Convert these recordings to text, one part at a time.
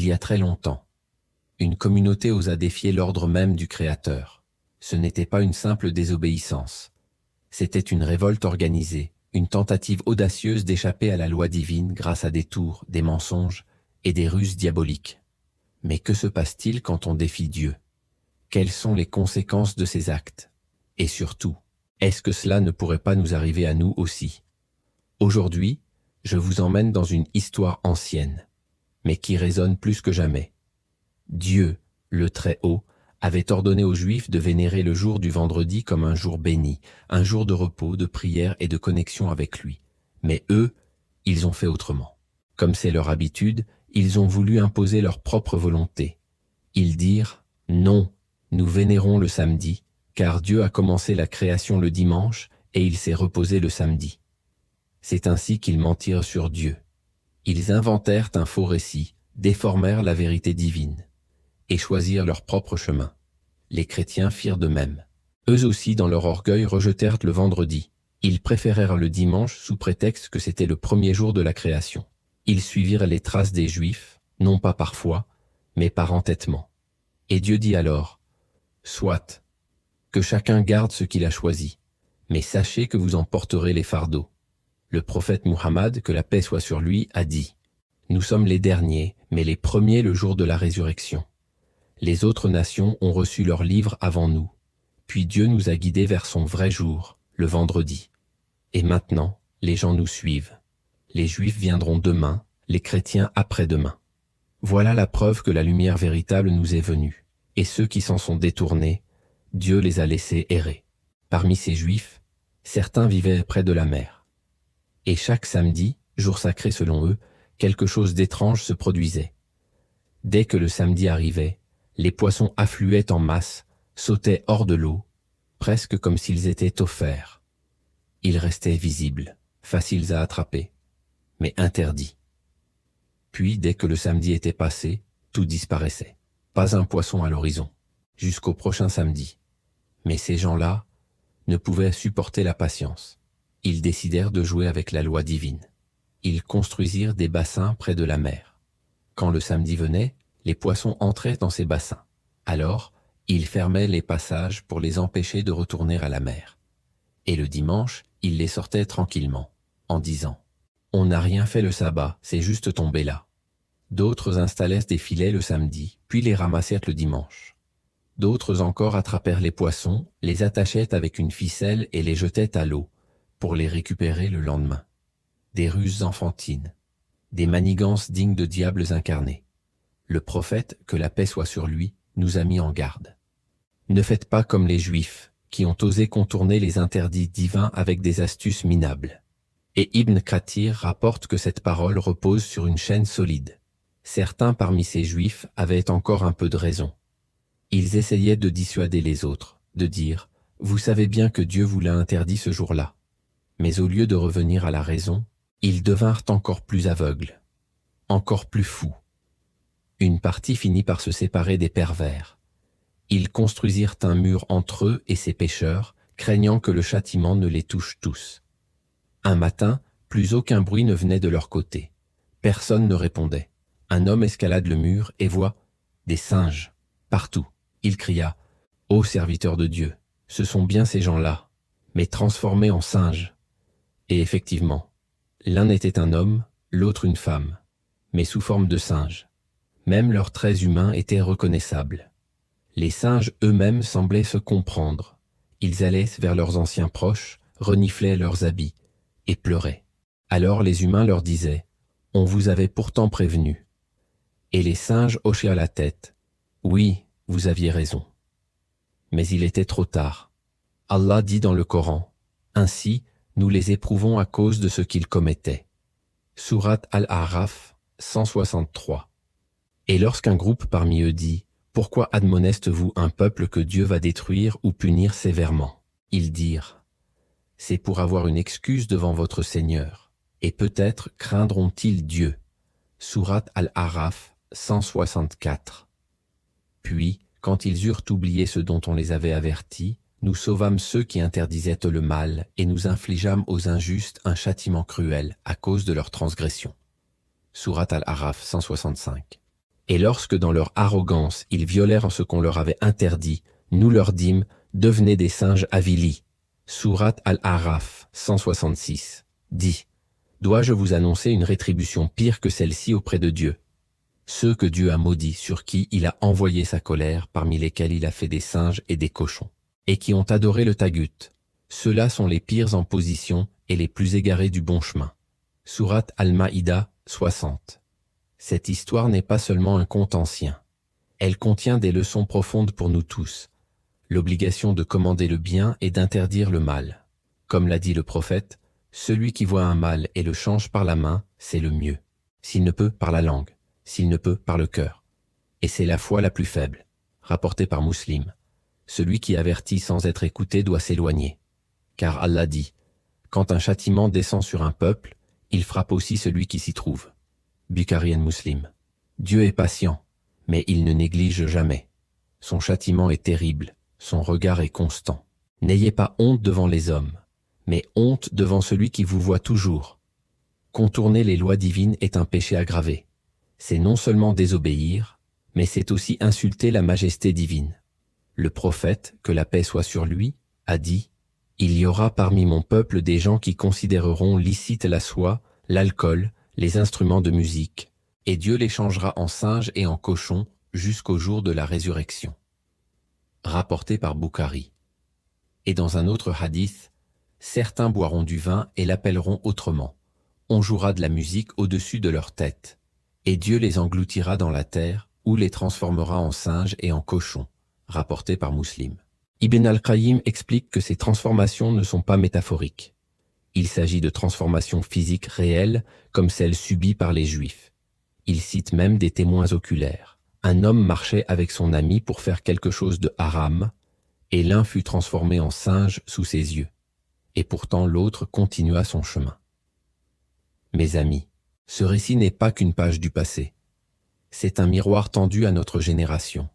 y a très longtemps, une communauté osa défier l'ordre même du Créateur. Ce n'était pas une simple désobéissance. C'était une révolte organisée, une tentative audacieuse d'échapper à la loi divine grâce à des tours, des mensonges et des ruses diaboliques. Mais que se passe-t-il quand on défie Dieu? Quelles sont les conséquences de ces actes? Et surtout, est-ce que cela ne pourrait pas nous arriver à nous aussi? Aujourd'hui, je vous emmène dans une histoire ancienne, mais qui résonne plus que jamais. Dieu, le Très-Haut, avait ordonné aux Juifs de vénérer le jour du vendredi comme un jour béni, un jour de repos, de prière et de connexion avec lui. Mais eux, ils ont fait autrement. Comme c'est leur habitude, ils ont voulu imposer leur propre volonté. Ils dirent « Non, nous vénérons le samedi, car Dieu a commencé la création le dimanche et il s'est reposé le samedi. » C'est ainsi qu'ils mentirent sur Dieu. Ils inventèrent un faux récit, déformèrent la vérité divine et choisirent leur propre chemin. Les chrétiens firent de même. Eux aussi, dans leur orgueil, rejetèrent le vendredi. Ils préférèrent le dimanche sous prétexte que c'était le premier jour de la création. Ils suivirent les traces des Juifs, non pas par foi, mais par entêtement. Et Dieu dit alors, « Soit, que chacun garde ce qu'il a choisi, mais sachez que vous en porterez les fardeaux. » Le prophète Muhammad, que la paix soit sur lui, a dit, « Nous sommes les derniers, mais les premiers le jour de la résurrection. Les autres nations ont reçu leur livre avant nous, puis Dieu nous a guidés vers son vrai jour, le vendredi. Et maintenant, les gens nous suivent. Les Juifs viendront demain, les chrétiens après-demain. Voilà la preuve que la lumière véritable nous est venue, et ceux qui s'en sont détournés, Dieu les a laissés errer. Parmi ces Juifs, certains vivaient près de la mer. Et chaque samedi, jour sacré selon eux, quelque chose d'étrange se produisait. Dès que le samedi arrivait, les poissons affluaient en masse, sautaient hors de l'eau, presque comme s'ils étaient offerts. Ils restaient visibles, faciles à attraper, mais interdits. Puis, dès que le samedi était passé, tout disparaissait. Pas un poisson à l'horizon, jusqu'au prochain samedi. Mais ces gens-là ne pouvaient supporter la patience. Ils décidèrent de jouer avec la loi divine. Ils construisirent des bassins près de la mer. Quand le samedi venait, les poissons entraient dans ces bassins. Alors, ils fermaient les passages pour les empêcher de retourner à la mer. Et le dimanche, ils les sortaient tranquillement, en disant « On n'a rien fait le sabbat, c'est juste tombé là. » D'autres installèrent des filets le samedi, puis les ramassèrent le dimanche. D'autres encore attrapèrent les poissons, les attachaient avec une ficelle et les jetaient à l'eau, pour les récupérer le lendemain. Des ruses enfantines, des manigances dignes de diables incarnés. Le prophète, que la paix soit sur lui, nous a mis en garde. Ne faites pas comme les Juifs, qui ont osé contourner les interdits divins avec des astuces minables. Et Ibn Kathir rapporte que cette parole repose sur une chaîne solide. Certains parmi ces Juifs avaient encore un peu de raison. Ils essayaient de dissuader les autres, de dire « Vous savez bien que Dieu vous l'a interdit ce jour-là. » Mais au lieu de revenir à la raison, ils devinrent encore plus aveugles, encore plus fous. Une partie finit par se séparer des pervers. Ils construisirent un mur entre eux et ces pécheurs, craignant que le châtiment ne les touche tous. Un matin, plus aucun bruit ne venait de leur côté. Personne ne répondait. Un homme escalade le mur et voit des singes partout. Il cria « Ô serviteur de Dieu, ce sont bien ces gens-là, mais transformés en singes. » Et effectivement, l'un était un homme, l'autre une femme, mais sous forme de singe. Même leurs traits humains étaient reconnaissables. Les singes eux-mêmes semblaient se comprendre. Ils allaient vers leurs anciens proches, reniflaient leurs habits et pleuraient. Alors les humains leur disaient « On vous avait pourtant prévenu. » Et les singes hochèrent la tête. « Oui, vous aviez raison. » Mais il était trop tard. Allah dit dans le Coran « Ainsi, nous les éprouvons à cause de ce qu'ils commettaient. » Sourate Al-A'raf 163. Et lorsqu'un groupe parmi eux dit « Pourquoi admoneste-vous un peuple que Dieu va détruire ou punir sévèrement ?» Ils dirent « C'est pour avoir une excuse devant votre Seigneur, et peut-être craindront-ils Dieu. » Sourate Al-A'raf 164. Puis, quand ils eurent oublié ce dont on les avait avertis, nous sauvâmes ceux qui interdisaient le mal et nous infligeâmes aux injustes un châtiment cruel à cause de leur transgression. Sourate Al-A'raf 165. Et lorsque dans leur arrogance ils violèrent ce qu'on leur avait interdit, nous leur dîmes, devenez des singes avilis. Sourate Al-A'raf 166 dit, dois-je vous annoncer une rétribution pire que celle-ci auprès de Dieu? Ceux que Dieu a maudits, sur qui il a envoyé sa colère, parmi lesquels il a fait des singes et des cochons, et qui ont adoré le tagut. Ceux-là sont les pires en position et les plus égarés du bon chemin. Sourate Al-Maïda 60. Cette histoire n'est pas seulement un conte ancien. Elle contient des leçons profondes pour nous tous. L'obligation de commander le bien et d'interdire le mal. Comme l'a dit le prophète, celui qui voit un mal et le change par la main, c'est le mieux. S'il ne peut, par la langue. S'il ne peut, par le cœur. Et c'est la foi la plus faible. Rapporté par Muslim. Celui qui avertit sans être écouté doit s'éloigner. Car Allah dit, quand un châtiment descend sur un peuple, il frappe aussi celui qui s'y trouve. Bukhari et Muslim. Dieu est patient, mais il ne néglige jamais. Son châtiment est terrible, son regard est constant. N'ayez pas honte devant les hommes, mais honte devant celui qui vous voit toujours. Contourner les lois divines est un péché aggravé. C'est non seulement désobéir, mais c'est aussi insulter la majesté divine. Le prophète, que la paix soit sur lui, a dit, « Il y aura parmi mon peuple des gens qui considéreront licite la soie, l'alcool, les instruments de musique, et Dieu les changera en singes et en cochons jusqu'au jour de la résurrection. » Rapporté par Bukhari. Et dans un autre hadith, « Certains boiront du vin et l'appelleront autrement. On jouera de la musique au-dessus de leur tête. Et Dieu les engloutira dans la terre, ou les transformera en singes et en cochons. » Rapporté par Muslim. Ibn al-Qayyim explique que ces transformations ne sont pas métaphoriques. Il s'agit de transformations physiques réelles, comme celles subies par les Juifs. Il cite même des témoins oculaires. Un homme marchait avec son ami pour faire quelque chose de haram, et l'un fut transformé en singe sous ses yeux. Et pourtant l'autre continua son chemin. Mes amis, ce récit n'est pas qu'une page du passé. C'est un miroir tendu à notre génération.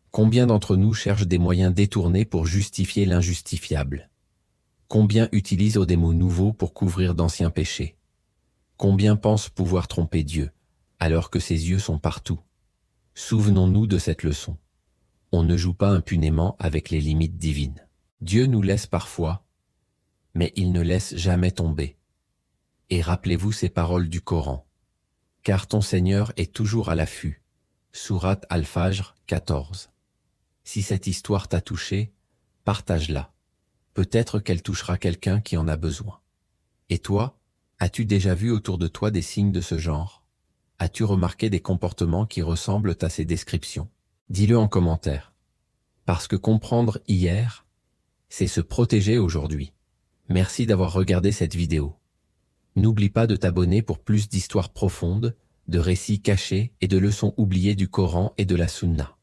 Combien d'entre nous cherchent des moyens détournés pour justifier l'injustifiable? Combien utilisent des mots nouveaux pour couvrir d'anciens péchés? Combien pensent pouvoir tromper Dieu, alors que ses yeux sont partout? Souvenons-nous de cette leçon. On ne joue pas impunément avec les limites divines. Dieu nous laisse parfois, mais il ne laisse jamais tomber. Et rappelez-vous ces paroles du Coran. Car ton Seigneur est toujours à l'affût. Sourate Al-Fajr 14. Si cette histoire t'a touché, partage-la. Peut-être qu'elle touchera quelqu'un qui en a besoin. Et toi, as-tu déjà vu autour de toi des signes de ce genre? As-tu remarqué des comportements qui ressemblent à ces descriptions? Dis-le en commentaire. Parce que comprendre hier, c'est se protéger aujourd'hui. Merci d'avoir regardé cette vidéo. N'oublie pas de t'abonner pour plus d'histoires profondes, de récits cachés et de leçons oubliées du Coran et de la Sunna.